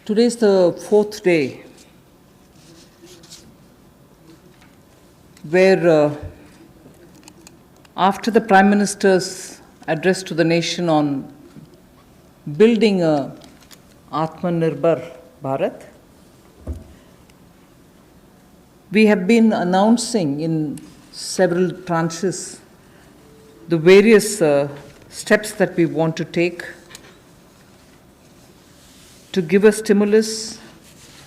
Today is the fourth day where, after the Prime Minister's address to the nation on building a Atmanirbhar Bharat, we have been announcing in several tranches the various steps that we want to take to give a stimulus,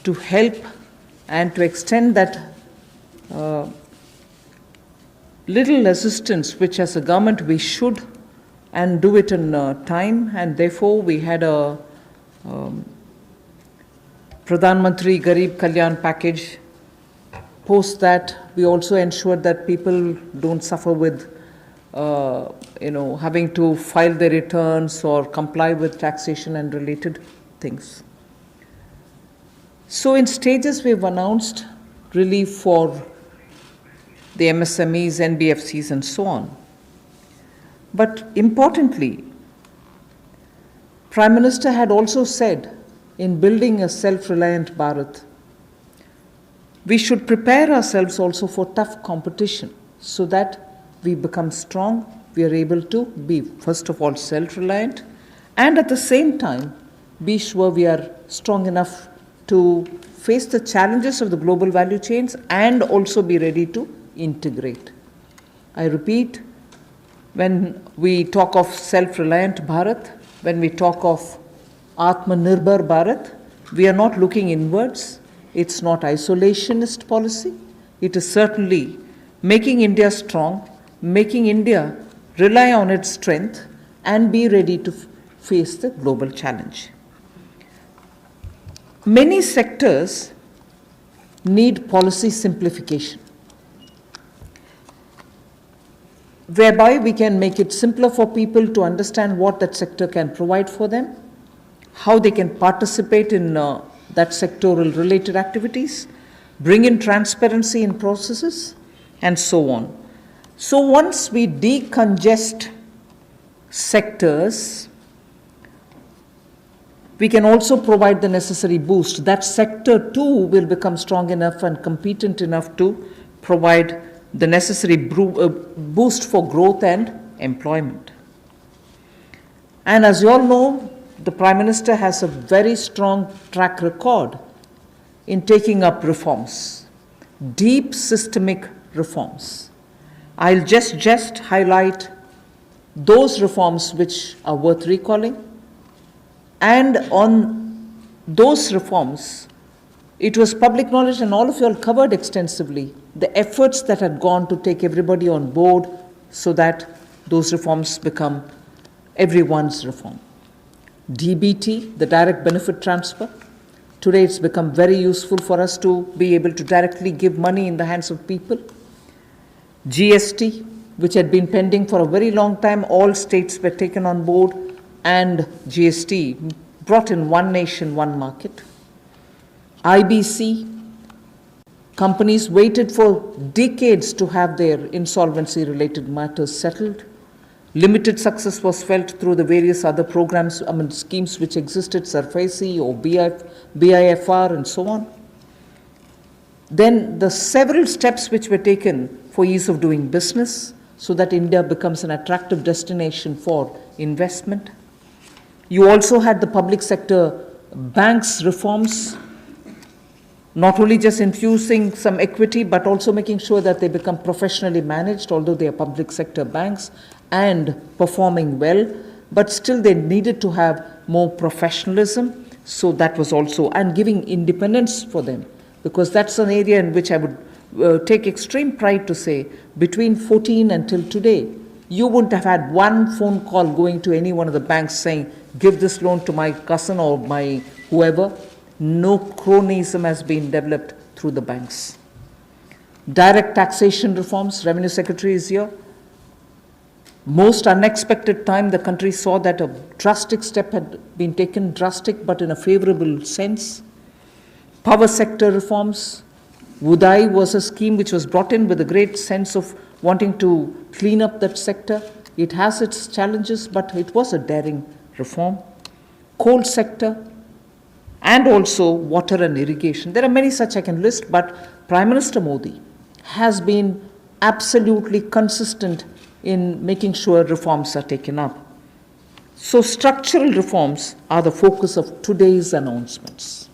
to help and to extend that little assistance which as a government we should and do it in time, and therefore we had a Pradhan Mantri Garib Kalyan package. Post that, we also ensured that people don't suffer with having to file their returns or comply with taxation and related things. So in stages we've announced relief for the MSMEs, NBFCs and so on. But importantly, Prime Minister had also said in building a self-reliant Bharat, we should prepare ourselves also for tough competition so that we become strong, we are able to be first of all self-reliant and at the same time be sure we are strong enough to face the challenges of the global value chains and also be ready to integrate. I repeat, when we talk of self-reliant Bharat, when we talk of Atmanirbhar Bharat, we are not looking inwards. It's not isolationist policy. It is certainly making India strong, making India rely on its strength and be ready to face the global challenge. Many sectors need policy simplification, whereby we can make it simpler for people to understand what that sector can provide for them, how they can participate in that sectoral related activities, bring in transparency in processes, and so on. So once we decongest sectors, we can also provide the necessary boost. That sector too will become strong enough and competent enough to provide the necessary boost for growth and employment. And as you all know, the Prime Minister has a very strong track record in taking up reforms, deep systemic reforms. I'll just highlight those reforms which are worth recalling. And on those reforms, it was public knowledge and all of you all covered extensively the efforts that had gone to take everybody on board so that those reforms become everyone's reform. DBT, the direct benefit transfer. Today it's become very useful for us to be able to directly give money in the hands of people. GST, which had been pending for a very long time, all states were taken on board and GST brought in one nation, one market. IBC, companies waited for decades to have their insolvency related matters settled. Limited success was felt through the various other programs, schemes which existed, SARFAESI or BIFR and so on. Then the several steps which were taken for ease of doing business so that India becomes an attractive destination for investment. You also had the public sector banks reforms, not only just infusing some equity, but also making sure that they become professionally managed, although they are public sector banks, and performing well, but still they needed to have more professionalism, so that was also, and giving independence for them, because that's an area in which I would take extreme pride to say, between 2014 until today, you wouldn't have had one phone call going to any one of the banks saying, give this loan to my cousin or my whoever. No cronyism has been developed through the banks. Direct taxation reforms, Revenue Secretary is here. Most unexpected time, the country saw that a drastic step had been taken, drastic but in a favorable sense. Power sector reforms. Uday was a scheme which was brought in with a great sense of wanting to clean up that sector. It has its challenges, but it was a daring reform. Coal sector, and also water and irrigation. There are many such I can list, but Prime Minister Modi has been absolutely consistent in making sure reforms are taken up. So structural reforms are the focus of today's announcements.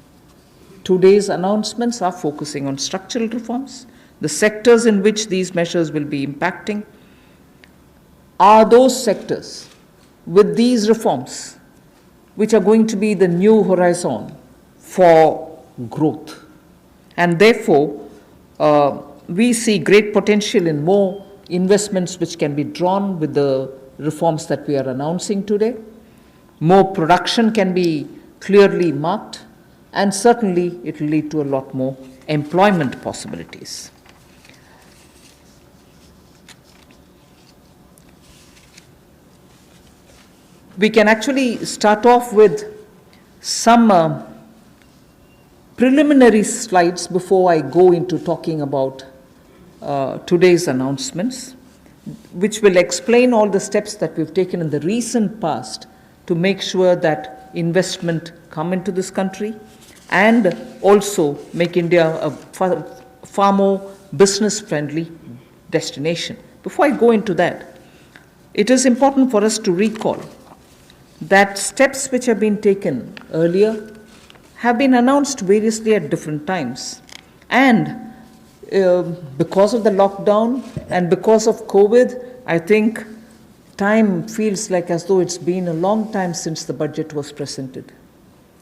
Today's announcements are focusing on structural reforms. The sectors in which these measures will be impacting are those sectors with these reforms which are going to be the new horizon for growth. And therefore, we see great potential in more investments which can be drawn with the reforms that we are announcing today. More production can be clearly marked, and certainly it will lead to a lot more employment possibilities. We can actually start off with some preliminary slides before I go into talking about today's announcements, which will explain all the steps that we've taken in the recent past to make sure that investment come into this country and also make India a far more business-friendly destination. Before I go into that, it is important for us to recall that steps which have been taken earlier have been announced variously at different times. And because of the lockdown and because of COVID, I think time feels like as though it's been a long time since the budget was presented.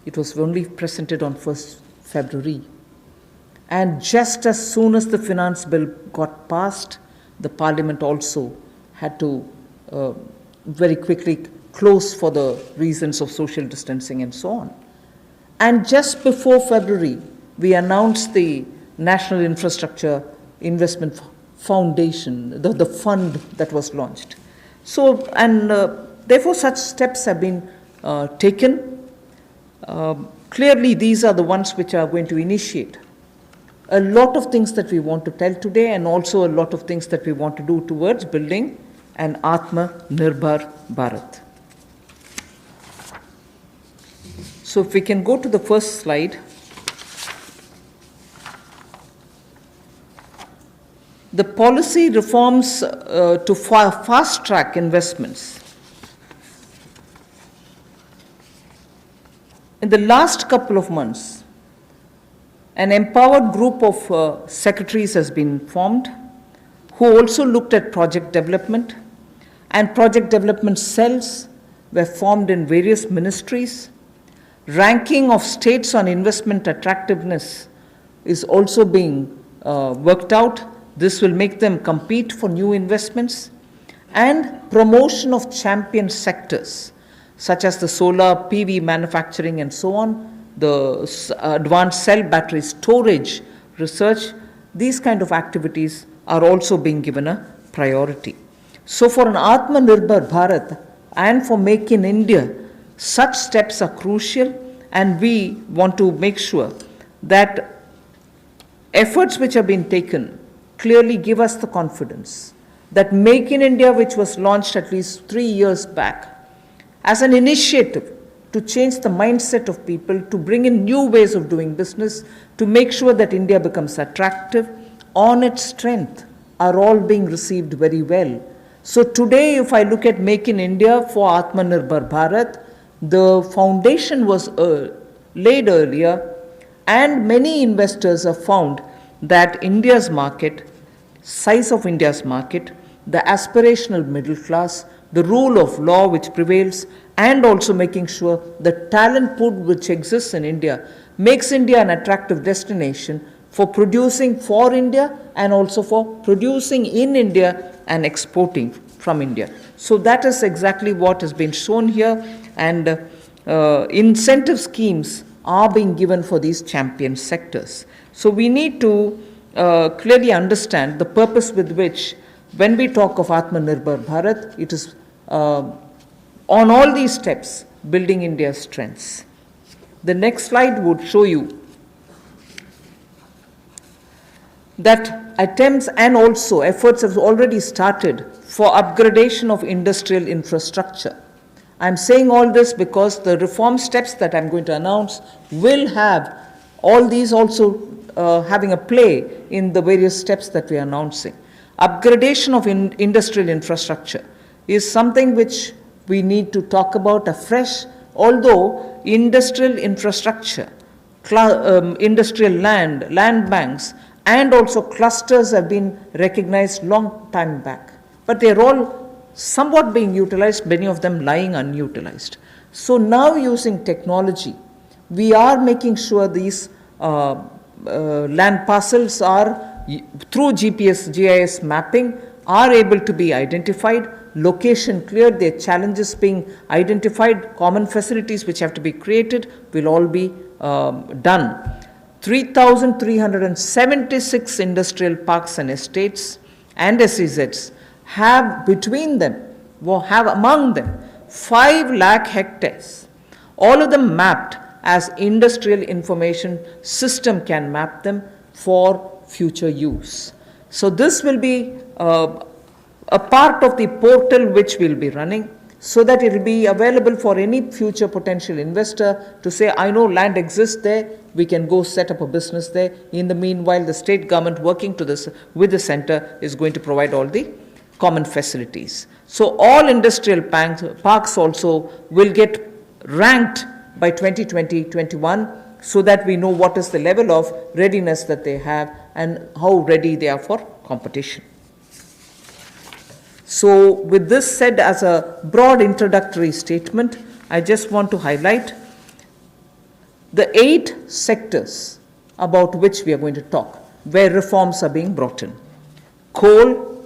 It was only presented on 1st February. And just as soon as the finance bill got passed, the parliament also had to very quickly close for the reasons of social distancing and so on. And just before February, we announced the National Infrastructure Investment Foundation, the fund that was launched. So, and therefore such steps have been taken. Clearly, these are the ones which are going to initiate a lot of things that we want to tell today, and also a lot of things that we want to do towards building an Atmanirbhar Bharat. So if we can go to the first slide. The policy reforms to fast-track investments. In the last couple of months, an empowered group of secretaries has been formed who also looked at project development, and project development cells were formed in various ministries. Ranking of states on investment attractiveness is also being worked out. This will make them compete for new investments, and promotion of champion sectors such as the solar PV manufacturing and so on, the advanced cell battery storage research. These kind of activities are also being given a priority. So for an Atmanirbhar Bharat and for Make in India, such steps are crucial, and we want to make sure that efforts which have been taken clearly give us the confidence that Make in India, which was launched at least 3 years back, as an initiative to change the mindset of people, to bring in new ways of doing business, to make sure that India becomes attractive on its strength, are all being received very well. So today, if I look at Make in India for Atmanirbhar Bharat, the foundation was laid earlier, and many investors have found that India's market, size of India's market, the aspirational middle class, the rule of law which prevails, and also making sure the talent pool which exists in India makes India an attractive destination for producing for India and also for producing in India and exporting from India. So that is exactly what has been shown here, and incentive schemes are being given for these champion sectors. So we need to clearly understand the purpose with which, when we talk of Atmanirbhar Bharat, it is on all these steps building India's strengths. The next slide would show you that attempts and also efforts have already started for upgradation of industrial infrastructure. I'm saying all this because the reform steps that I'm going to announce will have all these also having a play in the various steps that we are announcing. Upgradation of industrial infrastructure is something which we need to talk about afresh, although industrial infrastructure, industrial land banks, and also clusters have been recognized long time back. But they're all somewhat being utilized, many of them lying unutilized. So now using technology, we are making sure these land parcels are, through GPS, GIS mapping, are able to be identified, location cleared, their challenges being identified, common facilities which have to be created will all be done. 3,376 industrial parks and estates and SEZs have between them, have among them 5 lakh hectares, all of them mapped as industrial information system can map them for future use. So this will be a part of the portal which we'll be running, so that it will be available for any future potential investor to say, I know land exists there, we can go set up a business there. In the meanwhile, the state government working to this with the center is going to provide all the common facilities. So all industrial parks also will get ranked by 2020-21, so that we know what is the level of readiness that they have and how ready they are for competition. So with this said as a broad introductory statement, I just want to highlight the 8 sectors about which we are going to talk, where reforms are being brought in: coal,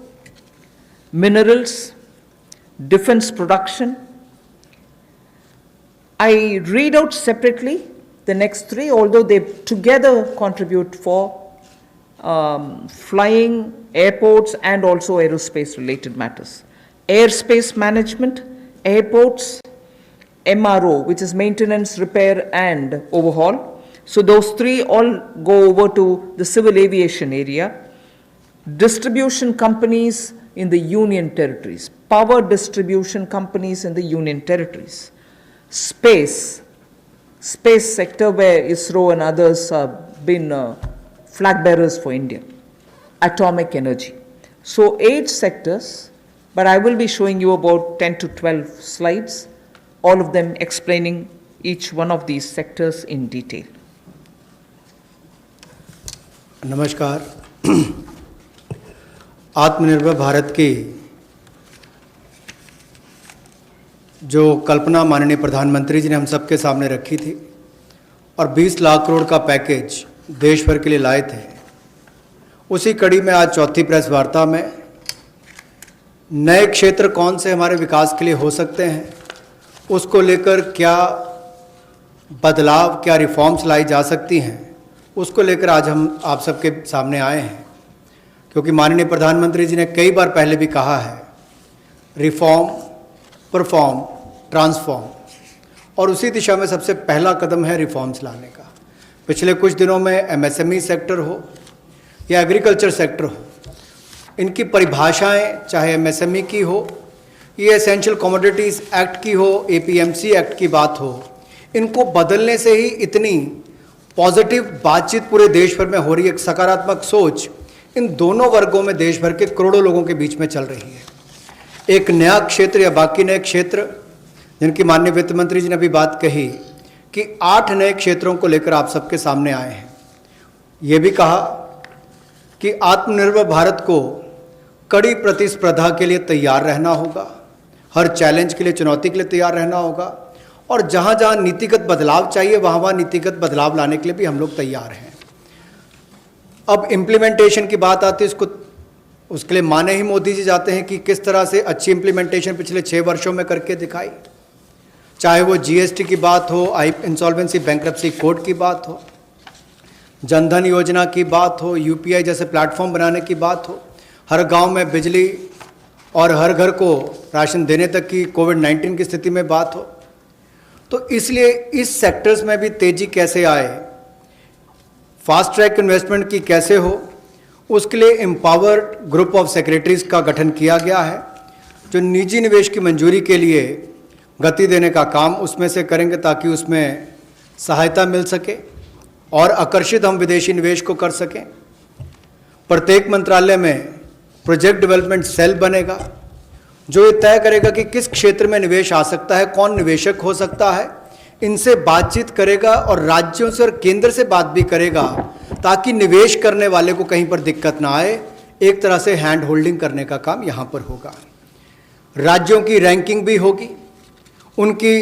minerals, defense production. I read out separately the next 3, although they together contribute for flying, airports, and also aerospace related matters. Airspace management, airports, MRO, which is maintenance, repair, and overhaul. So those 3 all go over to the civil aviation area. Distribution companies in the union territories, power distribution companies in the union territories. Space sector, where ISRO and others have been flag bearers for India. Atomic energy. So 8 sectors, but I will be showing you about 10 to 12 slides, all of them explaining each one of these sectors in detail. नमस्कार। आत्मनिर्भर भारत की जो कल्पना माननीय प्रधानमंत्री जी ने हम सबके सामने रखी थी और 20 लाख करोड़ का पैकेज देश भर के लिए लाए थे, उसी कड़ी में आज चौथी प्रेस वार्ता में नए क्षेत्र कौन से हमारे विकास के लिए हो सकते हैं, उसको लेकर क्या बदलाव, क्या रिफॉर्म्स लाई जा सकती हैं, उसको लेकर आज हम आप सबके सामने आए हैं। क्योंकि माननीय प्रधानमंत्री जी ने कई बार पहले भी कहा है, रिफॉर्म, परफॉर्म, ट्रांसफॉर्म, और उसी दिशा में सबसे पहला कदम है रिफॉर्म्स लाने का। पिछले कुछ दिनों में एमएसएमई सेक्टर हो या एग्रीकल्चर सेक्टर हो, इनकी परिभाषाएं चाहे एमएसएमई की हो, ये एसेंशियल कमोडिटीज़ एक्ट की हो, एपीएमसी एक्ट की बात हो, इनको बदलने से ही इतनी पॉजिटिव बातचीत पूरे देश भर में हो रही है। एक सकारात्मक सोच इन दोनों वर्गों में देश भर के करोड़ों लोगों के बीच में चल रही है। एक नया क्षेत्र या बाकी नए क्षेत्र, जिनकी माननीय वित्त मंत्री जी ने अभी बात कही कि 8 नए क्षेत्रों को लेकर आप सबके सामने आए हैं। ये भी कहा कि आत्मनिर्भर भारत को कड़ी प्रतिस्पर्धा के लिए तैयार रहना होगा, हर चैलेंज के लिए, चुनौती के लिए तैयार रहना होगा, और जहाँ जहाँ नीतिगत बदलाव चाहिए वहाँ वहाँ नीतिगत बदलाव लाने के लिए भी हम लोग तैयार हैं। अब इम्प्लीमेंटेशन की बात आती है, उसके लिए माने ही मोदी जी जाते हैं कि किस तरह से अच्छी इम्प्लीमेंटेशन पिछले 6 वर्षों में करके दिखाई। चाहे वो जीएसटी की बात हो, इंसॉल्वेंसी बैंक्रप्सी कोड की बात हो, जनधन योजना की बात हो, यूपीआई जैसे प्लेटफॉर्म बनाने की बात हो, हर गांव में बिजली और हर घर को राशन देने तक की कोविड-19 की स्थिति में बात हो। तो इसलिए इस सेक्टर्स में भी तेजी कैसे आए, फास्ट ट्रैक इन्वेस्टमेंट की कैसे हो, उसके लिए एम्पावर्ड ग्रुप ऑफ सेक्रेटरीज का गठन किया गया है, जो निजी निवेश की मंजूरी के लिए गति देने का काम उसमें से करेंगे ताकि उसमें सहायता मिल सके और आकर्षित हम विदेशी निवेश को कर सकें। प्रत्येक मंत्रालय में प्रोजेक्ट डेवलपमेंट सेल बनेगा जो ये तय करेगा कि किस क्षेत्र में निवेश आ सकता है, कौन निवेशक हो सकता है, इनसे बातचीत करेगा और राज्यों से और केंद्र से बात भी करेगा ताकि निवेश करने वाले को कहीं पर दिक्कत ना आए। एक तरह से हैंड होल्डिंग करने का काम यहाँ पर होगा। राज्यों की रैंकिंग भी होगी, उनकी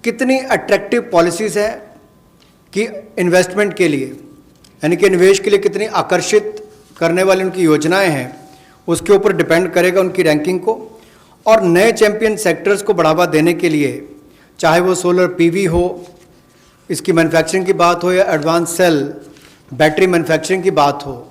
कितनी अट्रैक्टिव पॉलिसीज़ हैं कि इन्वेस्टमेंट के लिए, यानी कि निवेश के लिए कितनी आकर्षित करने वाली उनकी योजनाएं हैं, उसके ऊपर डिपेंड करेगा उनकी रैंकिंग को। और नए चैंपियन सेक्टर्स को बढ़ावा देने के लिए, चाहे वो सोलर पीवी हो, इसकी मैन्युफैक्चरिंग की बात हो, या एडवांस सेल बैटरी मैन्युफैक्चरिंग की बात हो,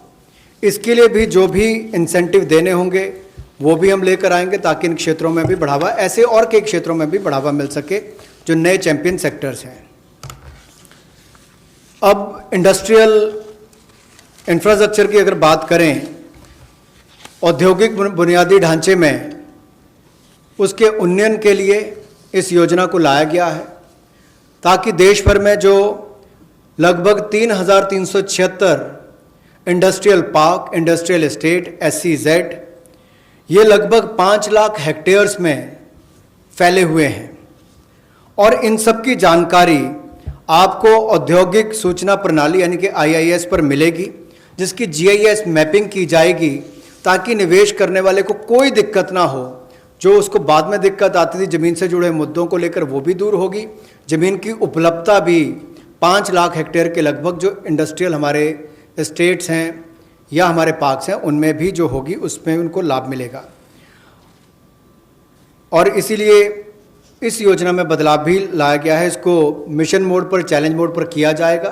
इसके लिए भी जो भी इंसेंटिव देने होंगे वो भी हम लेकर आएंगे ताकि इन क्षेत्रों में भी बढ़ावा, ऐसे और कई क्षेत्रों में भी बढ़ावा मिल सके जो नए चैंपियन सेक्टर्स हैं। अब इंडस्ट्रियल इंफ्रास्ट्रक्चर की अगर बात करें, औद्योगिक बुनियादी ढांचे में उसके उन्नयन के लिए इस योजना को लाया गया है ताकि देश भर में जो लगभग 3,376 industrial park, industrial estate, SEZ, ये लगभग 5 लाख हेक्टेयर्स में फैले हुए हैं और इन सब की जानकारी आपको औद्योगिक सूचना प्रणाली यानी कि IIS पर मिलेगी, जिसकी GIS मैपिंग की जाएगी ताकि निवेश करने वाले को कोई दिक्कत ना हो। जो उसको बाद में दिक्कत आती थी ज़मीन से जुड़े मुद्दों को लेकर, वो भी दूर होगी। ज़मीन की उपलब्धता भी 5 लाख हेक्टेयर के लगभग जो इंडस्ट्रियल हमारे स्टेट्स हैं या हमारे पार्क्स हैं उनमें भी जो होगी उसमें उनको लाभ मिलेगा। और इसीलिए इस योजना में बदलाव भी लाया गया है। इसको मिशन मोड पर, चैलेंज मोड पर किया जाएगा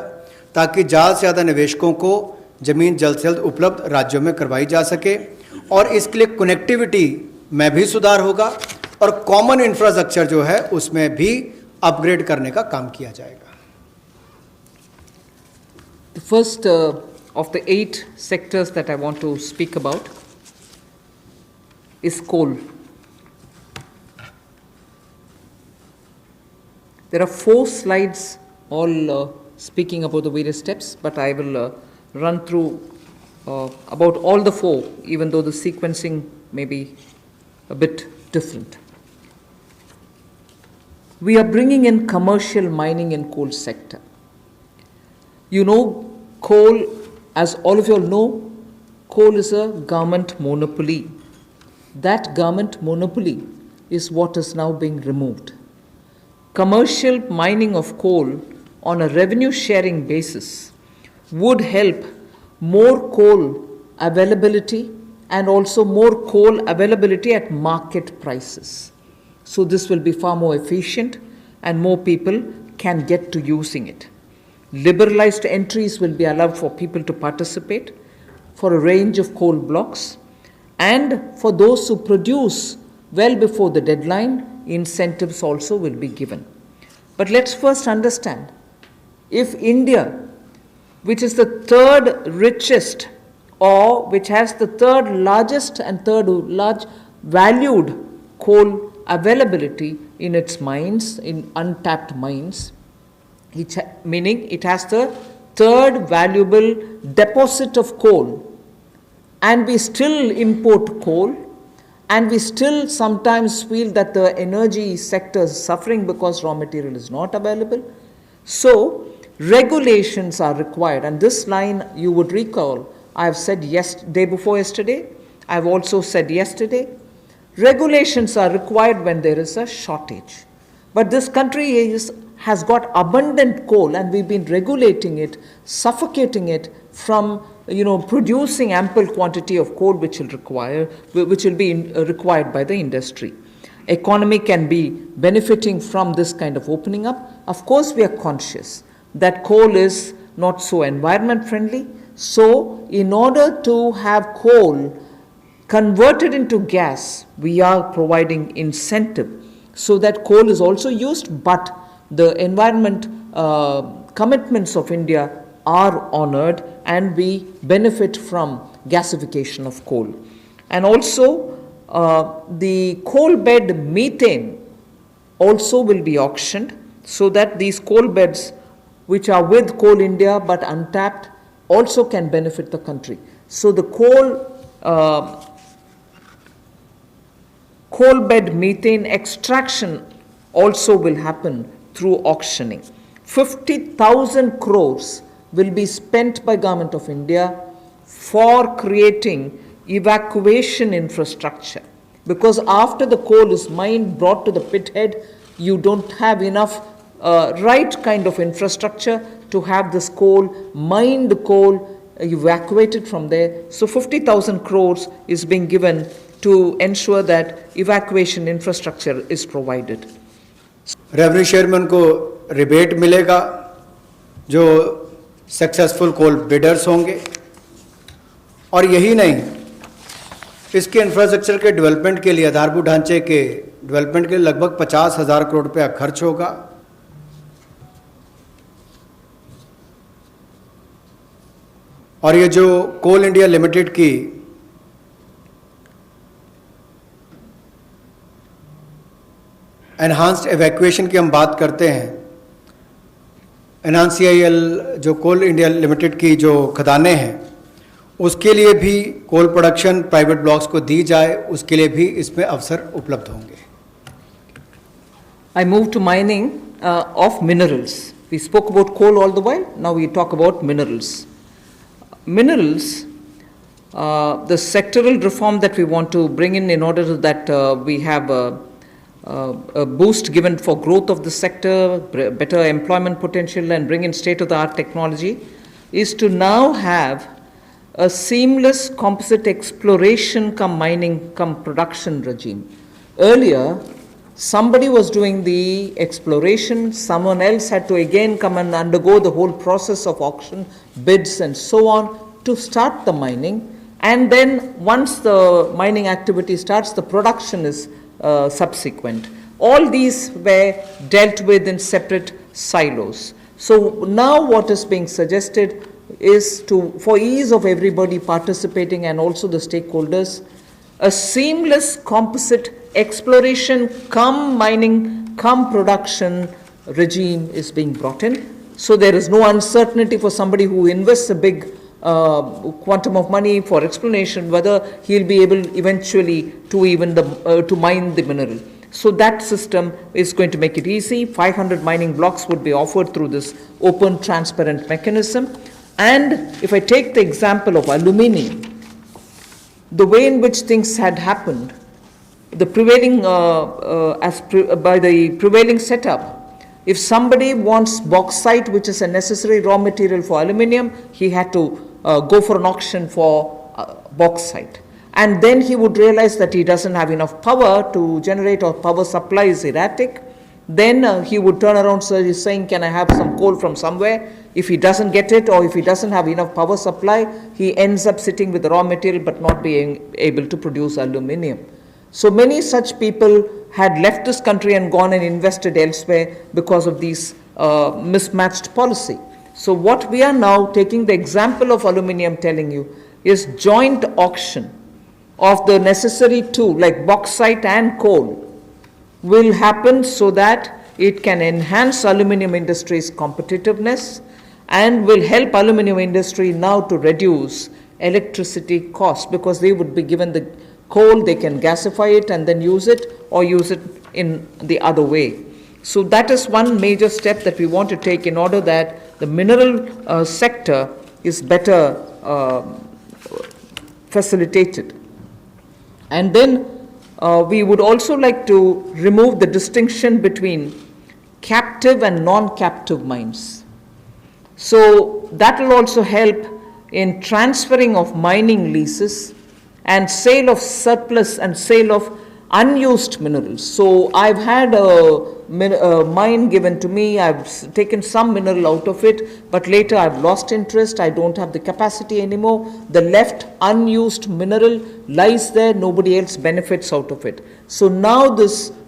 ताकि ज़्यादा से ज़्यादा निवेशकों को ज़मीन जल्द से जल्द उपलब्ध राज्यों में करवाई जा सके और इसके लिए कनेक्टिविटी में भी सुधार होगा और कॉमन इंफ्रास्ट्रक्चर जो है उसमें भी अपग्रेड करने का काम किया जाएगा। The first of the 8 sectors that I want to speak about is coal. There are 4 slides all speaking about the various steps, but I will run through about all the 4, even though the sequencing may be a bit different. We are bringing in commercial mining in coal sector. You know, coal, as all of you all know, coal is a government monopoly. That government monopoly is what is now being removed. Commercial mining of coal on a revenue sharing basis would help more coal availability and also more coal availability at market prices. So this will be far more efficient and more people can get to using it. Liberalized entries will be allowed for people to participate for a range of coal blocks, and for those who produce well before the deadline, incentives also will be given. But let's first understand, if India, which is the 3rd richest or which has the 3rd largest and 3rd large valued coal availability in its mines, in untapped mines, meaning it has the 3rd valuable deposit of coal, and we still import coal, and we still sometimes feel that the energy sector is suffering because raw material is not available. So regulations are required, and this line you would recall I have said day before yesterday, I have also said yesterday, regulations are required when there is a shortage. But this country has got abundant coal, and we've been regulating it, suffocating it from producing ample quantity of coal which will be required by the industry. Economy can be benefiting from this kind of opening up. Of course, we are conscious that coal is not so environment friendly. So in order to have coal converted into gas, we are providing incentive so that coal is also used, but the environment commitments of India are honored and we benefit from gasification of coal. And also the coal bed methane also will be auctioned so that these coal beds, which are with Coal India but untapped, also can benefit the country. So the coal bed methane extraction also will happen through auctioning. 50,000 crores will be spent by Government of India for creating evacuation infrastructure. Because after the coal is mined, brought to the pit head, you don't have enough right kind of infrastructure to have this coal, mined coal, evacuated from there. So 50,000 crores is being given to ensure that evacuation infrastructure is provided. Revenue share में उनको rebate मिलेगा जो successful कोल bidders होंगे, और यही नहीं, इसके infrastructure के डेवलपमेंट के लिए, आधारभूत ढांचे के डेवलपमेंट के लिए लगभग 50,000 करोड़ रुपया खर्च होगा। और ये जो कोल इंडिया लिमिटेड की एनहांस्ड एवैक्यूएशन की हम बात करते हैं, एनहांस-CIL जो कोल इंडिया लिमिटेड की जो खदानें हैं, उसके लिए भी कोल प्रोडक्शन प्राइवेट ब्लॉक्स को दी जाए, उसके लिए भी इसमें अवसर उपलब्ध होंगे। I move to mining of minerals. We spoke about coal all the while, now we talk about minerals. Minerals, the sectoral reform that we want to bring in order that we have a boost given for growth of the sector, better employment potential, and bring in state-of-the-art technology, is to now have a seamless composite exploration cum mining cum production regime. Earlier, somebody was doing the exploration, someone else had to again come and undergo the whole process of auction, bids and so on to start the mining, and then once the mining activity starts, the production is subsequent. All these were dealt with in separate silos. So now what is being suggested is to, for ease of everybody participating and also the stakeholders, a seamless composite exploration cum mining cum production regime is being brought in. So there is no uncertainty for somebody who invests a big quantum of money for exploration whether he'll be able eventually to even to mine the mineral. So that system is going to make it easy. 500 mining blocks would be offered through this open, transparent mechanism. And if I take the example of aluminium, the way in which things had happened, the prevailing by the prevailing setup, if somebody wants bauxite, which is a necessary raw material for aluminium, he had to go for an auction for bauxite. And then he would realize that he doesn't have enough power to generate, or power supply is erratic. Then he would turn around saying, can I have some coal from somewhere? If he doesn't get it, or if he doesn't have enough power supply, he ends up sitting with the raw material but not being able to produce aluminium. So many such people had left this country and gone and invested elsewhere because of these mismatched policy. So what we are now taking the example of aluminium telling you is joint auction of the necessary two, like bauxite and coal, will happen so that it can enhance aluminium industry's competitiveness and will help aluminium industry now to reduce electricity cost, because they would be given the coal, they can gasify it and then use it, or use it in the other way. So that is one major step that we want to take in order that the mineral sector is better facilitated. And then we would also like to remove the distinction between captive and non-captive mines. So that will also help in transferring of mining leases and sale of surplus and sale of unused minerals. So I've had a mine given to me, I've taken some mineral out of it, but later I've lost interest, I don't have the capacity anymore. The left unused mineral lies there, nobody else benefits out of it. So now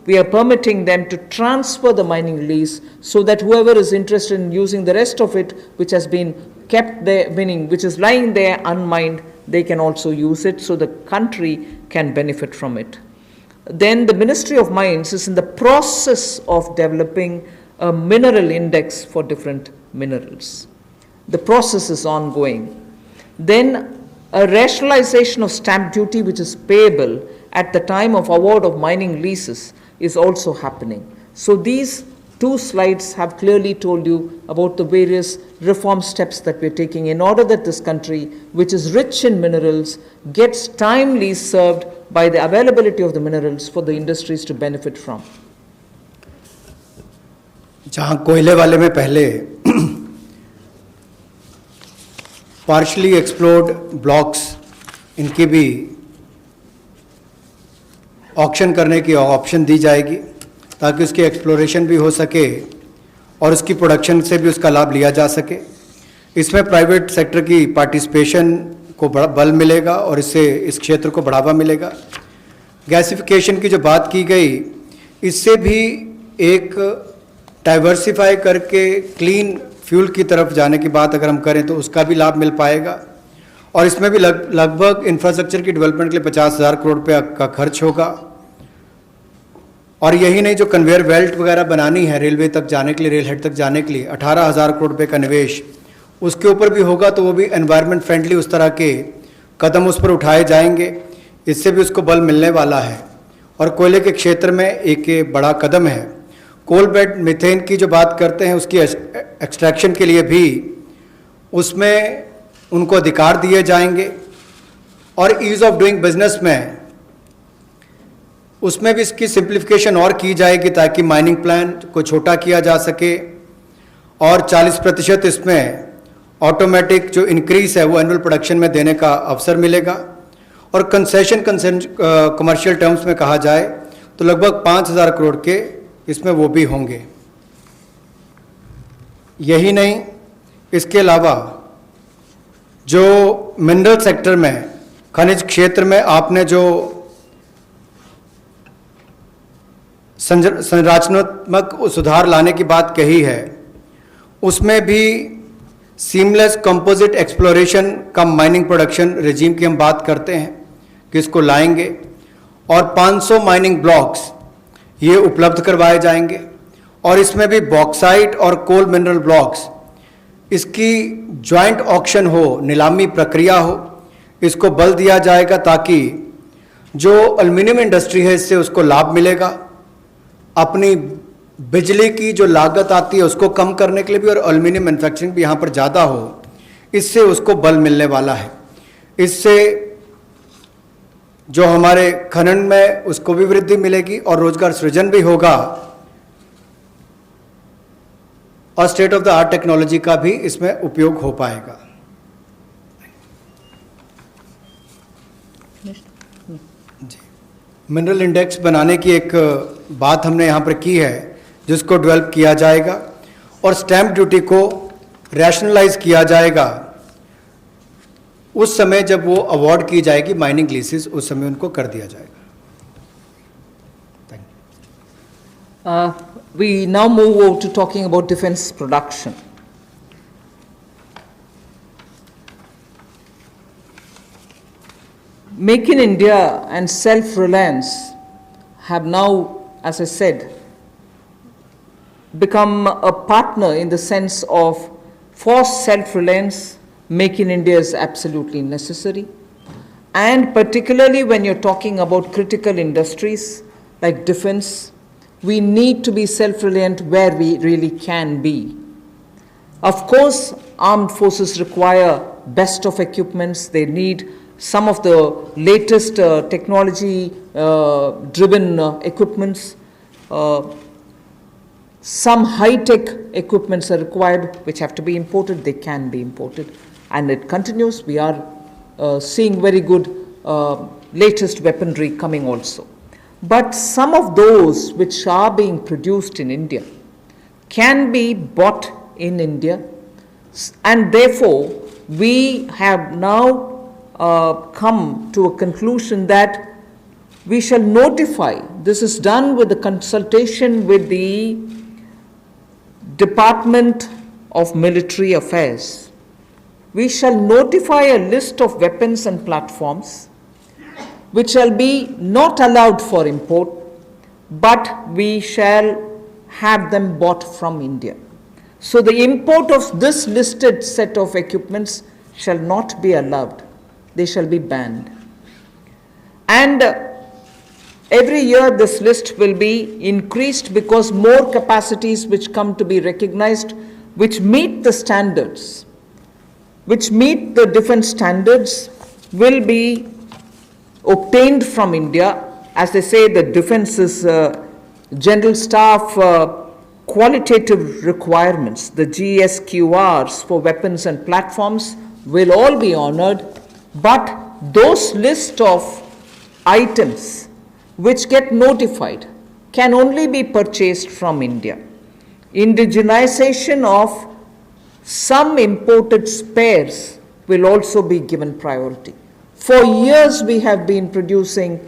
we are permitting them to transfer the mining lease so that whoever is interested in using the rest of it, which has been kept there, meaning which is lying there unmined, they can also use it, so the country can benefit from it. then the Ministry of Mines is in the process of developing a mineral index for different minerals. The process is ongoing. Then a rationalization of stamp duty which is payable at the time of award of mining leases is also happening. So these two slides have clearly told you about the various reform steps that we're taking in order that this country, which is rich in minerals, gets timely served by the availability of the minerals for the industries to benefit from. जहाँ कोयले वाले में पहले partially explored blocks इनकी भी auction करने की option दी जाएगी ताकि उसकी एक्सप्लोरेशन भी हो सके और उसकी प्रोडक्शन से भी उसका लाभ लिया जा सके। इसमें प्राइवेट सेक्टर की पार्टिसिपेशन को बड़ा बल मिलेगा और इससे इस क्षेत्र को बढ़ावा मिलेगा। गैसिफिकेशन की जो बात की गई, इससे भी एक डाइवर्सिफाई करके क्लीन फ्यूल की तरफ जाने की बात अगर हम करें तो उसका भी लाभ मिल पाएगा। और इसमें भी लगभग इंफ्रास्ट्रक्चर की डेवलपमेंट के लिए 50,000 करोड़ रुपया का खर्च होगा। और यही नहीं, जो कन्वेयर बेल्ट वगैरह बनानी है रेलवे तक जाने के लिए, रेल हेड तक जाने के लिए 18,000 करोड़ रुपये का निवेश उसके ऊपर भी होगा, तो वो भी एनवायरनमेंट फ्रेंडली उस तरह के कदम उस पर उठाए जाएंगे, इससे भी उसको बल मिलने वाला है। और कोयले के क्षेत्र में एक बड़ा कदम है। कोल बेड मीथेन की जो बात करते हैं उसकी एक्सट्रैक्शन के लिए भी उसमें उनको अधिकार दिए जाएंगे। और ईज़ ऑफ डूइंग बिजनेस में उसमें भी इसकी सिंप्लीफिकेशन और की जाएगी ताकि माइनिंग प्लान को छोटा किया जा सके और 40% इसमें ऑटोमेटिक जो इंक्रीज है वो एनुअल प्रोडक्शन में देने का अवसर मिलेगा। और कंसेशन कमर्शियल टर्म्स में कहा जाए तो लगभग 5,000 करोड़ के इसमें वो भी होंगे। यही नहीं, इसके अलावा जो मिनरल सेक्टर में, खनिज क्षेत्र में आपने जो संरचनात्मक सुधार लाने की बात कही है, उसमें भी सीमलेस कंपोजिट एक्सप्लोरेशन का माइनिंग प्रोडक्शन रेजिम की हम बात करते हैं कि इसको लाएंगे। और 500 माइनिंग ब्लॉक्स ये उपलब्ध करवाए जाएंगे। और इसमें भी बॉक्साइट और कोल मिनरल ब्लॉक्स, इसकी जॉइंट ऑक्शन हो, नीलामी प्रक्रिया हो, इसको बल दिया जाएगा ताकि जो एल्युमिनियम इंडस्ट्री है इससे उसको लाभ मिलेगा। अपनी बिजली की जो लागत आती है उसको कम करने के लिए भी, और एल्युमिनियम मैन्युफैक्चरिंग भी यहाँ पर ज़्यादा हो, इससे उसको बल मिलने वाला है। इससे जो हमारे खनन में उसको भी वृद्धि मिलेगी और रोजगार सृजन भी होगा और state of the art technology का भी इसमें उपयोग हो पाएगा। जी, मिनरल इंडेक्स बनाने की एक बात हमने यहाँ पर की है जिसको डेवलप किया जाएगा और स्टैंप ड्यूटी को रैशनलाइज किया जाएगा। उस समय जब वो अवार्ड की जाएगी माइनिंग लीसेस, उस समय उनको कर दिया जाएगा। Thank you. We now move over to talking about defense production. Make in India and self-reliance have now, as I said, become a partner in the sense of for self-reliance. Make in India is absolutely necessary, and particularly when you're talking about critical industries like defense, we need to be self-reliant where we really can be. Of course, armed forces require best of equipments. They need some of the latest technology driven equipments. Some high-tech equipments are required which have to be imported. They can be imported. And it continues. We are seeing very good latest weaponry coming also. But some of those which are being produced in India can be bought in India, and therefore we have now come to a conclusion that we shall notify. This is done with the consultation with the Department of Military Affairs. We shall notify a list of weapons and platforms which shall be not allowed for import, but we shall have them bought from India. So the import of this listed set of equipments shall not be allowed. They shall be banned. And every year this list will be increased because more capacities which come to be recognized, which meet the standards, which meet the defense standards, will be obtained from India. As they say, the defense is general staff qualitative requirements, the GSQRs for weapons and platforms will all be honored, but those list of items which get notified can only be purchased from India. Indigenization of some imported spares will also be given priority. For years we have been producing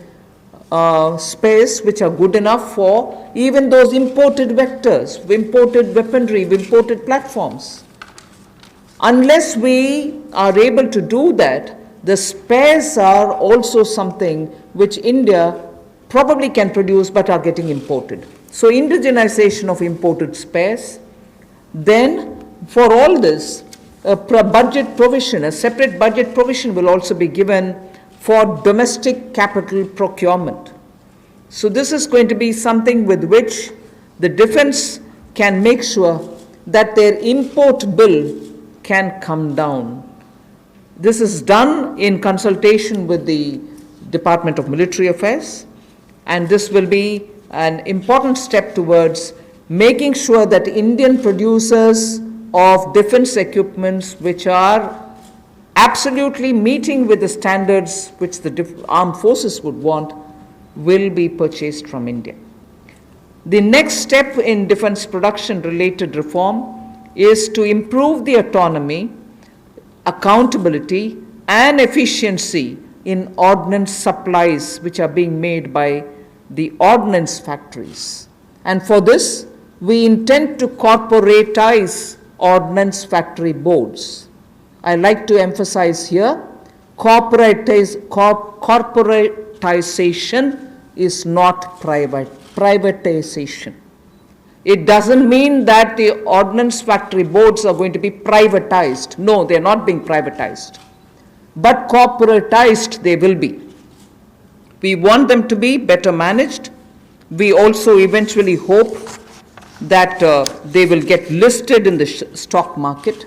spares which are good enough for even those imported vectors, imported weaponry, imported platforms. Unless we are able to do that, the spares are also something which India probably can produce but are getting imported. So indigenization of imported spares. Then for all this, a budget provision, a separate budget provision will also be given for domestic capital procurement. So this is going to be something with which the defense can make sure that their import bill can come down. This is done in consultation with the Department of Military Affairs, and this will be an important step towards making sure that Indian producers of defense equipments which are absolutely meeting with the standards which the armed forces would want will be purchased from India. The next step in defense production related reform is to improve the autonomy, accountability and efficiency in ordnance supplies which are being made by the ordnance factories. And for this, we intend to corporatize ordnance factory boards. I like to emphasize here, corporatization is not privatization. It doesn't mean that the ordnance factory boards are going to be privatized. No, they're not being privatized. But corporatized they will be. We want them to be better managed. We also eventually hope that they will get listed in the stock market.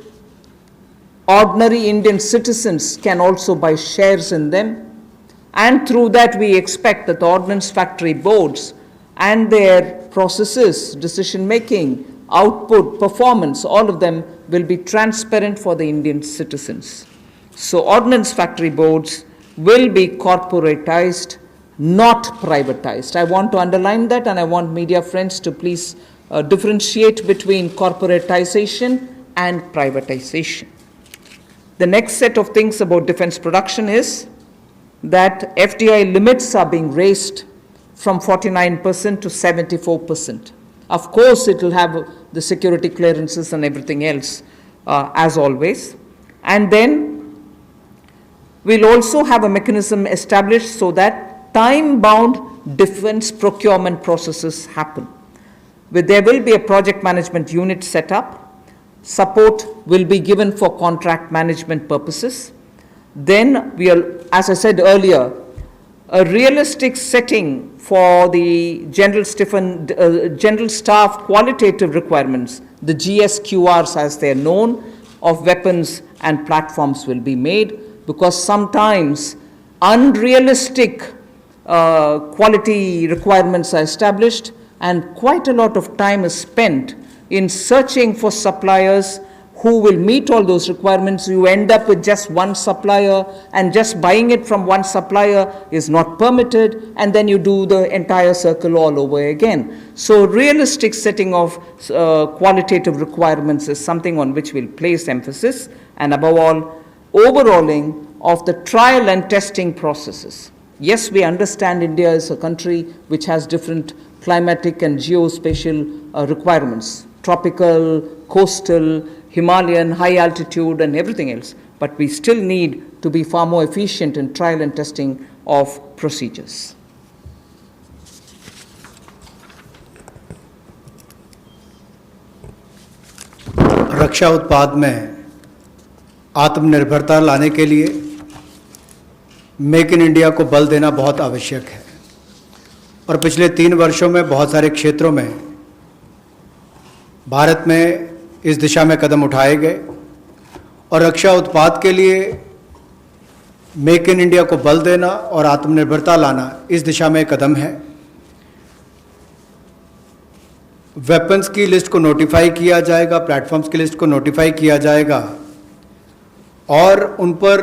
Ordinary Indian citizens can also buy shares in them. And through that we expect that the ordnance factory boards and their processes, decision making, output, performance, all of them will be transparent for the Indian citizens. So ordnance factory boards will be corporatized, not privatized. I want to underline that, and I want media friends to please differentiate between corporatization and privatization. The next set of things about defense production is that FDI limits are being raised from 49% to 74%. Of course, it will have the security clearances and everything else as always. And then we'll also have a mechanism established so that time-bound defense procurement processes happen. There will be a project management unit set up. Support will be given for contract management purposes. Then as I said earlier, a realistic setting for the general staff qualitative requirements, the GSQRs as they're known, of weapons and platforms will be made, because sometimes unrealistic quality requirements are established and quite a lot of time is spent in searching for suppliers who will meet all those requirements. You end up with just one supplier, and just buying it from one supplier is not permitted, and then you do the entire circle all over again. So realistic setting of qualitative requirements is something on which we'll place emphasis, and above all, overhauling of the trial and testing processes. Yes, we understand India is a country which has different climatic and geospatial requirements, tropical, coastal, Himalayan, high altitude, and everything else. But we still need to be far more efficient in trial and testing of procedures. रक्षा उत्पाद में आत्मनिर्भरता लाने के लिए make in India को बल देना बहुत आवश्यक है और पिछले 3 वर्षों में बहुत सारे क्षेत्रों में भारत में इस दिशा में कदम उठाए गए और रक्षा उत्पाद के लिए मेक इन इंडिया को बल देना और आत्मनिर्भरता लाना इस दिशा में एक कदम है। वेपन्स की लिस्ट को नोटिफाई किया जाएगा, प्लेटफॉर्म्स की लिस्ट को नोटिफाई किया जाएगा और उन पर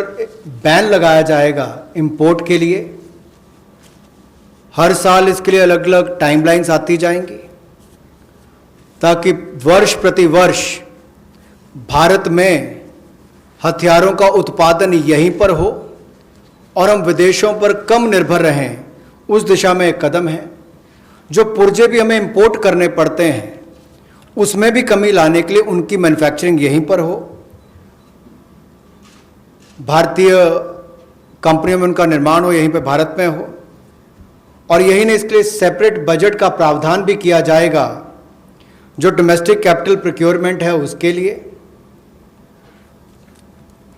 बैन लगाया जाएगा इंपोर्ट के लिए। हर साल इसके लिए अलग अलग टाइमलाइंस आती जाएंगी ताकि वर्ष प्रति वर्ष भारत में हथियारों का उत्पादन यहीं पर हो और हम विदेशों पर कम निर्भर रहें, उस दिशा में एक कदम है। जो पुर्जे भी हमें इंपोर्ट करने पड़ते हैं उसमें भी कमी लाने के लिए उनकी मैन्युफैक्चरिंग यहीं पर हो, भारतीय कंपनियों में उनका निर्माण हो, यहीं पे भारत में हो। और यही नहीं, इसके लिए सेपरेट बजट का प्रावधान भी किया जाएगा जो डोमेस्टिक कैपिटल प्रोक्योरमेंट है उसके लिए।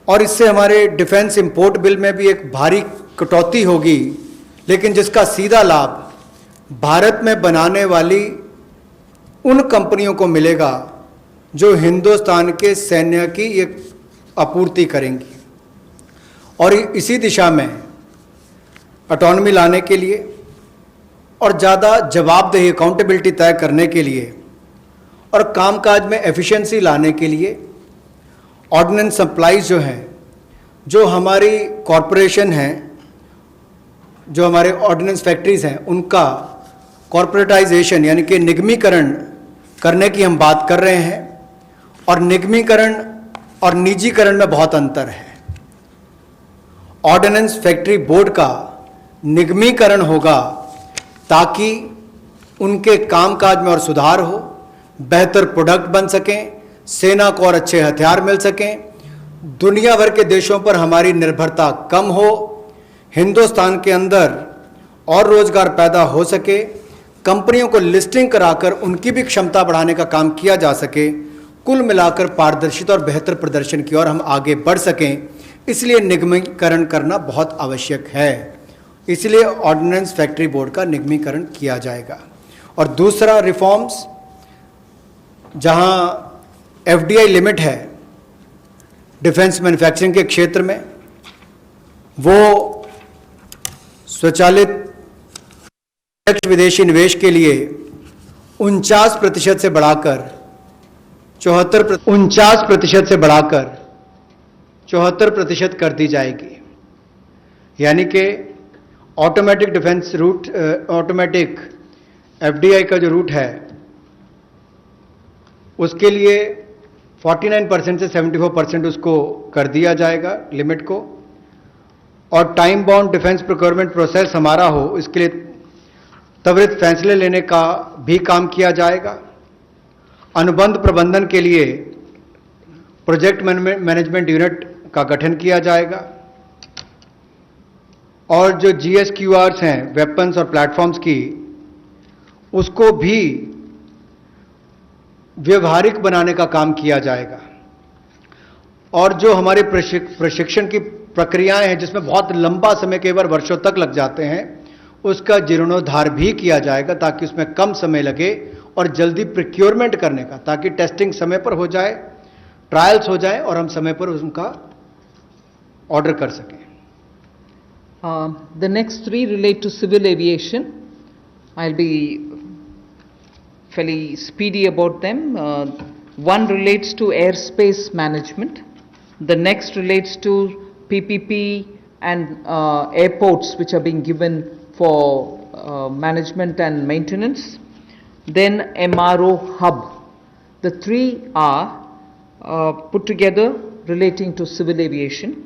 और इससे हमारे डिफेंस इंपोर्ट बिल में भी एक भारी कटौती होगी, लेकिन जिसका सीधा लाभ भारत में बनाने वाली उन कंपनियों को मिलेगा जो हिंदुस्तान के सैन्य की एक आपूर्ति करेंगी। और इसी दिशा में ऑटोनॉमी लाने के लिए और ज़्यादा जवाबदेही अकाउंटेबिलिटी तय करने के लिए और कामकाज में एफिशिएंसी लाने के लिए ऑर्डिनेंस सप्लाईज जो हैं, जो हमारी कॉरपोरेशन हैं, जो हमारे ऑर्डिनेंस फैक्ट्रीज हैं, उनका कॉरपोरेटाइजेशन यानी कि निगमीकरण करने की हम बात कर रहे हैं। और निगमीकरण और निजीकरण में बहुत अंतर है। ऑर्डिनेंस फैक्ट्री बोर्ड का निगमीकरण होगा ताकि उनके कामकाज में और सुधार हो, बेहतर प्रोडक्ट बन सकें, सेना को और अच्छे हथियार मिल सकें, दुनिया भर के देशों पर हमारी निर्भरता कम हो, हिंदुस्तान के अंदर और रोजगार पैदा हो सके, कंपनियों को लिस्टिंग कराकर उनकी भी क्षमता बढ़ाने का काम किया जा सके, कुल मिलाकर पारदर्शिता और बेहतर प्रदर्शन की ओर हम आगे बढ़ सकें। इसलिए निगमीकरण करना बहुत आवश्यक है। इसलिए ऑर्डिनेंस फैक्ट्री बोर्ड का निगमीकरण किया जाएगा। और दूसरा रिफॉर्म्स, जहां एफडीआई लिमिट है डिफेंस मैन्युफैक्चरिंग के क्षेत्र में, वो स्वचालित प्रत्यक्ष विदेशी निवेश के लिए 49% से बढ़ाकर 74% कर दी जाएगी। यानी कि automatic defence route, automatic FDI का जो रूट है उसके लिए 49% से 74% उसको कर दिया जाएगा लिमिट को। और time bound defence procurement process हमारा हो, इसके लिए त्वरित फैसले लेने का भी काम किया जाएगा। अनुबंध प्रबंधन के लिए प्रोजेक्ट मैनेजमेंट यूनिट का गठन किया जाएगा। और जो GSQRs हैं वेपन्स और प्लेटफॉर्म्स की, उसको भी व्यवहारिक बनाने का काम किया जाएगा। और जो हमारे प्रशिक्षण की प्रक्रियाएं हैं जिसमें बहुत लंबा समय, कई बार वर्षों तक लग जाते हैं, उसका जीर्णोद्धार भी किया जाएगा ताकि उसमें कम समय लगे और जल्दी प्रोक्योरमेंट करने का, ताकि टेस्टिंग समय पर हो जाए, ट्रायल्स हो जाए और हम समय पर उनका ऑर्डर कर सकें। The next 3 relate to civil aviation. I'll be fairly speedy about them. One relates to airspace management. The next relates to PPP and airports which are being given for management and maintenance. Then MRO hub. The 3 are put together relating to civil aviation.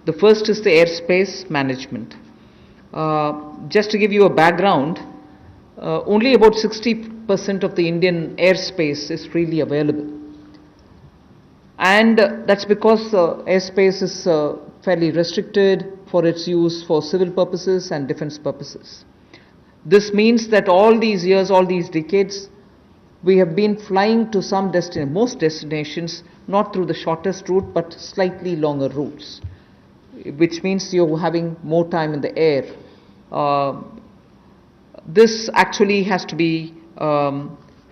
The first is the airspace management. Just to give you a background, only about 60% of the Indian airspace is freely available. And that's because airspace is fairly restricted for its use for civil purposes and defense purposes. This means that all these years, all these decades, we have been flying to most destinations, not through the shortest route, but slightly longer routes, which means you're having more time in the air. This actually has to be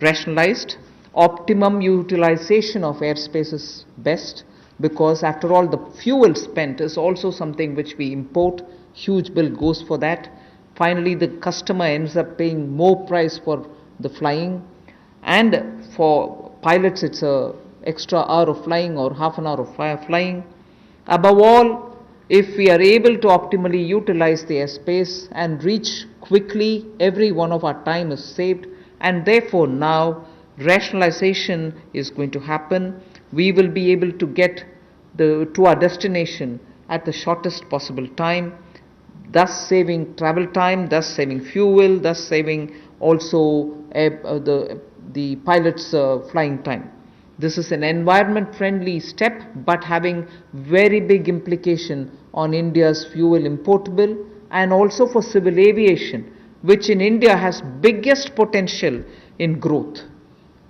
rationalized. Optimum utilization of airspace is best, because after all the fuel spent is also something which we import. Huge bill goes for that. Finally the customer ends up paying more price for the flying, and for pilots it's a extra hour of flying or half an hour of flying. Above all, if we are able to optimally utilize the airspace and reach quickly, every one of our time is saved, and therefore now rationalization is going to happen. We will be able to get to our destination at the shortest possible time, thus saving travel time, thus saving fuel, thus saving also the pilot's flying time. This is an environment friendly step, but having very big implication on India's fuel import bill, and also for civil aviation, which in India has biggest potential in growth.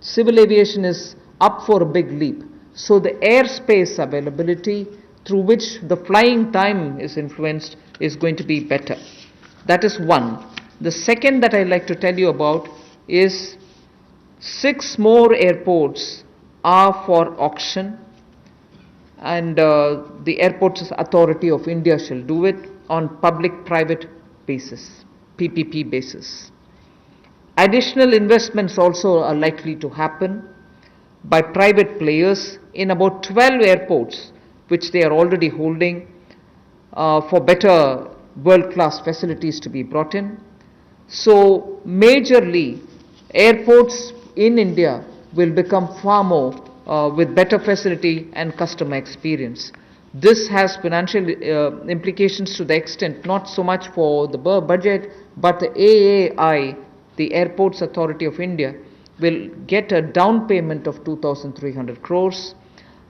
Civil aviation is up for a big leap. So the airspace availability through which the flying time is influenced is going to be better. That is one. The second that I'd like to tell you about is 6 more airports are for auction, and the Airports Authority of India shall do it on public-private basis, PPP basis. Additional investments also are likely to happen by private players in about 12 airports, which they are already holding, for better world-class facilities to be brought in. So majorly, airports in India will become far more with better facility and customer experience. This has financial implications to the extent not so much for the budget, but the AAI, the Airports Authority of India, will get a down payment of 2,300 crores,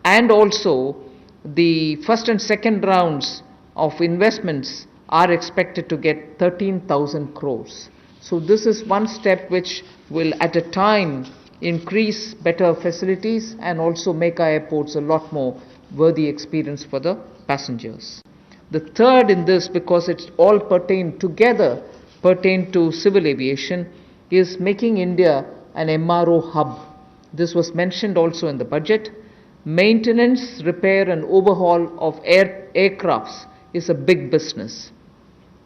and also the first and second rounds of investments are expected to get 13,000 crores. So this is one step which will at a time increase better facilities and also make our airports a lot more worthy experience for the passengers. The third in this, because it's all pertain to civil aviation, is making India an MRO hub. This was mentioned also in the budget. Maintenance, repair and overhaul of aircrafts is a big business.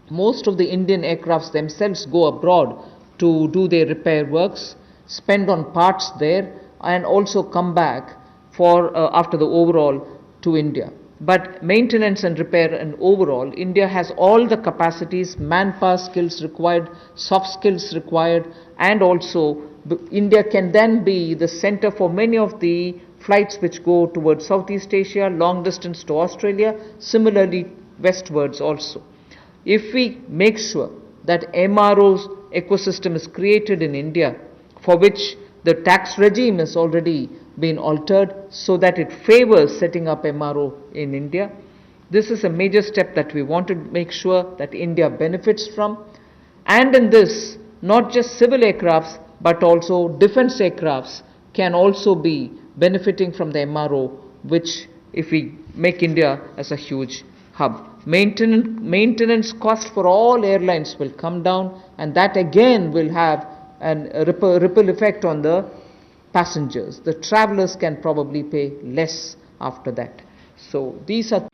Most of the Indian aircrafts themselves go abroad to do their repair works, spend on parts there, and also come back for after the overhaul to India. But maintenance and repair and overall, India has all the capacities, manpower skills required, soft skills required, and also India can then be the center for many of the flights which go towards Southeast Asia, long distance to Australia, similarly westwards also. If we make sure that MRO's ecosystem is created in India, for which the tax regime has already been altered so that it favors setting up MRO in India, this is a major step that we want to make sure that India benefits from. And in this, not just civil aircrafts, but also defense aircrafts can also be benefiting from the MRO, which if we make India as a huge hub. Maintenance cost for all airlines will come down, and that again will have a ripple effect on the passengers. The travelers can probably pay less after that. So these are